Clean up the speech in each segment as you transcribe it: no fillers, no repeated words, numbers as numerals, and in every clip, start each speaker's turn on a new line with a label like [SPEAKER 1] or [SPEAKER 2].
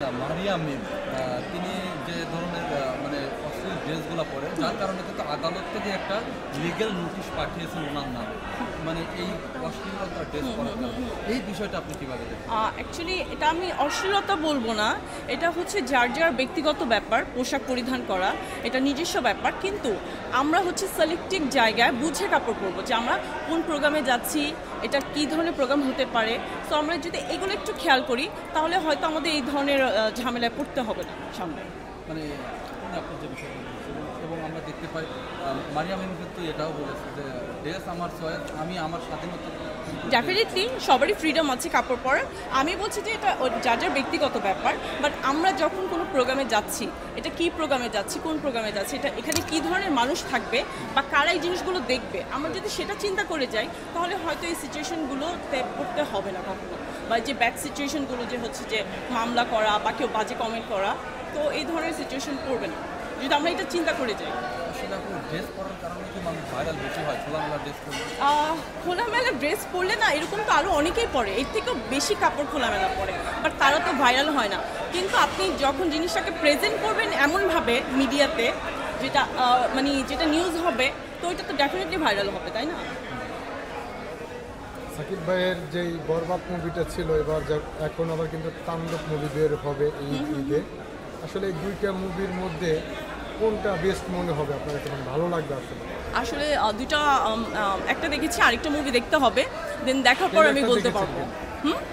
[SPEAKER 1] মারিয়া মিম তিনি যে ধরনের মানে অশ্লীল ড্রেসগুলো পরে যার কারণে কিন্তু আদালত থেকে একটা লিগ্যাল নোটিশ পাঠিয়েছেন ওনার নামে মানে এই অশ্লীলতা ড্রেস পরার কারণে এই বিষয়টা আপনি কীভাবে দেখেন?
[SPEAKER 2] অ্যাকচুয়ালি এটা আমি অশ্লীলতা বলবো না, এটা হচ্ছে যার যার ব্যক্তিগত ব্যাপার, পোশাক পরিধান করা এটা নিজস্ব ব্যাপার। কিন্তু আমরা হচ্ছে সিলেক্টিভ জায়গায় বুঝে কাপড় পরবো যে আমরা কোন প্রোগ্রামে যাচ্ছি, এটা কী ধরনের প্রোগ্রাম হতে পারে। সো আমরা যদি এগুলো একটু খেয়াল করি তাহলে হয়তো আমাদের এই ধরনের ঝামেলায় পড়তে হবে না সামনে।
[SPEAKER 1] মানে আপনি যে বিষয়টা বলছেন এবং আমরা দেখতে পাই মারিয়া মিম কিন্তু এটাও বলেছে যে ড্রেস আমার চয়েস, আমি আমার স্বাধীনতা।
[SPEAKER 2] ডেফিনেটলি সবারই ফ্রিডম আছে কাপড় পরার। আমি বলছি যে এটা যার যার ব্যক্তিগত ব্যাপার, বাট আমরা যখন কোনো প্রোগ্রামে যাচ্ছি, এটা কী প্রোগ্রামে যাচ্ছি, কোন প্রোগ্রামে যাচ্ছি, এটা এখানে কী ধরনের মানুষ থাকবে বা কারা এই জিনিসগুলো দেখবে, আমরা যদি সেটা চিন্তা করে যাই তাহলে হয়তো এই সিচুয়েশনগুলোতে পড়তে হবে না কখনো। বা যে ব্যাড সিচুয়েশনগুলো যে হচ্ছে যে মামলা করা বা কেউ বাজে কমেন্ট করা, তো এই ধরনের সিচুয়েশন পড়বে না যদি আমরা এটা চিন্তা করে যাই।
[SPEAKER 1] ড্রেস পরার কারণে কি মানুষ ভাইরাল বেশি হয় খোলামেলা ড্রেস পরলে?
[SPEAKER 2] খোলামেলা ড্রেস পরলে না, এরকম তো আরও অনেকেই পরে, এর থেকেও বেশি কাপড় খোলামেলা পরে, বাট তারা তো ভাইরাল হয় না। কিন্তু আপনি যখন জিনিসটাকে প্রেজেন্ট করবেন এমনভাবে মিডিয়াতে যেটা মানে যেটা নিউজ হবে, তো এটা তো ডেফিনেটলি ভাইরাল হবে, তাই না?
[SPEAKER 3] সাকিব ভাইয়ের যেই বরবাদ মুভিটা ছিল, এবার এখন আবার কিন্তু তাণ্ডব মুভি বের হবে এই ঈদে। আসলে এই দুইটা মুভির মধ্যে কোনটা বেস্ট মনে হবে আপনার কাছে, ভালো লাগবে?
[SPEAKER 2] আসলে দুইটা, একটা দেখেছি, আরেকটা মুভি দেখতে হবে, দেন দেখার পর আমি বলতে পারবো।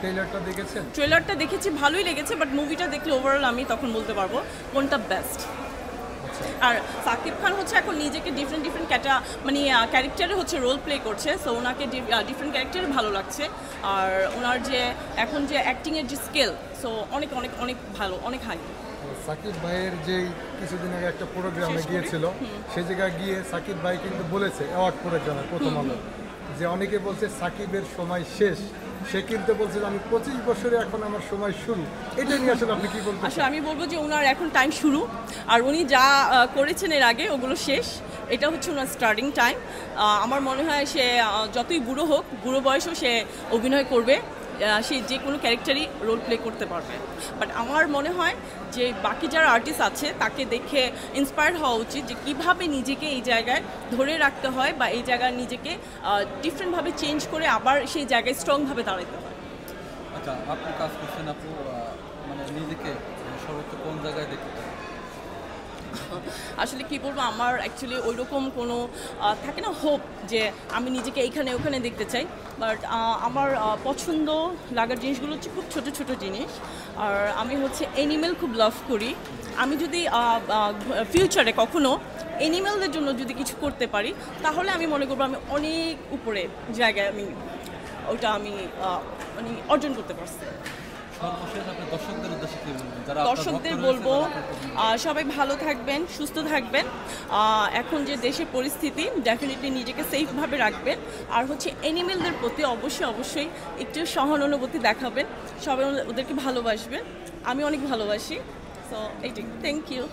[SPEAKER 3] ট্রেলারটা দেখেছেন?
[SPEAKER 2] ট্রেলারটা দেখেছি, ভালোই লেগেছে, বাট মুভিটা দেখলে ওভারঅল আমি তখন বলতে পারবো কোনটা বেস্ট। আর সাকিব খান হচ্ছে এখন নিজেকে ডিফারেন্ট মানে ক্যারেক্টারে হচ্ছে রোল প্লে করছে, সো ওনাকে ডিফারেন্ট ক্যারেক্টারে ভালো লাগছে। আর ওনার যে এখন যে অ্যাক্টিংয়ের যে স্কেল, সো অনেক অনেক অনেক ভালো, অনেক হাই।
[SPEAKER 3] সাকিব ভাইয়ের যেই কিছুদিন আগে একটা প্রোগ্রামে গিয়েছিল, সেই জায়গায় গিয়ে সাকিব ভাই কিন্তু বলেছে অ্যাওয়ার্ড প্রোগ্রামে প্রথম আলো যে অনেকে বলছে সাকিবের সময় শেষ, সে কিন্তু বলছে আমি 25 বছরে এখন আমার সময় শুরু। এটা নিয়ে আসলে আপনি কি বলবেন?
[SPEAKER 2] আসলে আমি বলবো যে ওনার এখন টাইম শুরু, আর উনি যা করেছেন এর আগে ওগুলো শেষ, এটা হচ্ছে ওনার স্টার্টিং টাইম। আমার মনে হয় সে যতই বুড়ো হোক, বুড়ো বয়সেও সে অভিনয় করবে, সে যে কোনো ক্যারেক্টারই রোল প্লে করতে পারবে। বাট আমার মনে হয় যে বাকি যারা আর্টিস্ট আছে তাকে দেখে ইন্সপায়ার হওয়া উচিত যে কীভাবে নিজেকে এই জায়গায় ধরে রাখতে হয় বা এই জায়গায় নিজেকে ডিফারেন্টভাবে চেঞ্জ করে আবার সেই জায়গায় স্ট্রংভাবে দাঁড়াতে হয়।
[SPEAKER 1] আচ্ছা, আপনি কাজ করছেন আপু, মানে নিজেকে সর্বোচ্চ কোন জায়গায় দেখতে চান?
[SPEAKER 2] আসলে কি বলবো, আমার অ্যাকচুয়ালি ওই রকম কোনো থাকে না হোপ যে আমি নিজেকে এইখানে ওখানে দেখতে চাই, বাট আমার পছন্দ লাগার জিনিসগুলো হচ্ছে খুব ছোট ছোট জিনিস। আর আমি হচ্ছে অ্যানিমেল খুব লাভ করি। আমি যদি ফিউচারে কখনো অ্যানিমেলদের জন্য যদি কিছু করতে পারি তাহলে আমি মনে করবো আমি অনেক উপরে জায়গায় আমি ওটা আমি মানে অর্জন করতে পারছি। দর্শকদের বলবো সবাই ভালো থাকবেন, সুস্থ থাকবেন। এখন যে দেশের পরিস্থিতি, ডেফিনেটলি নিজেকে সেফভাবে রাখবেন। আর হচ্ছে অ্যানিমেলদের প্রতি অবশ্যই একটু সহানুভূতি দেখাবেন, সবাই ওদেরকে ভালোবাসবেন। আমি অনেক ভালোবাসি, সো এইটাই। Thank you.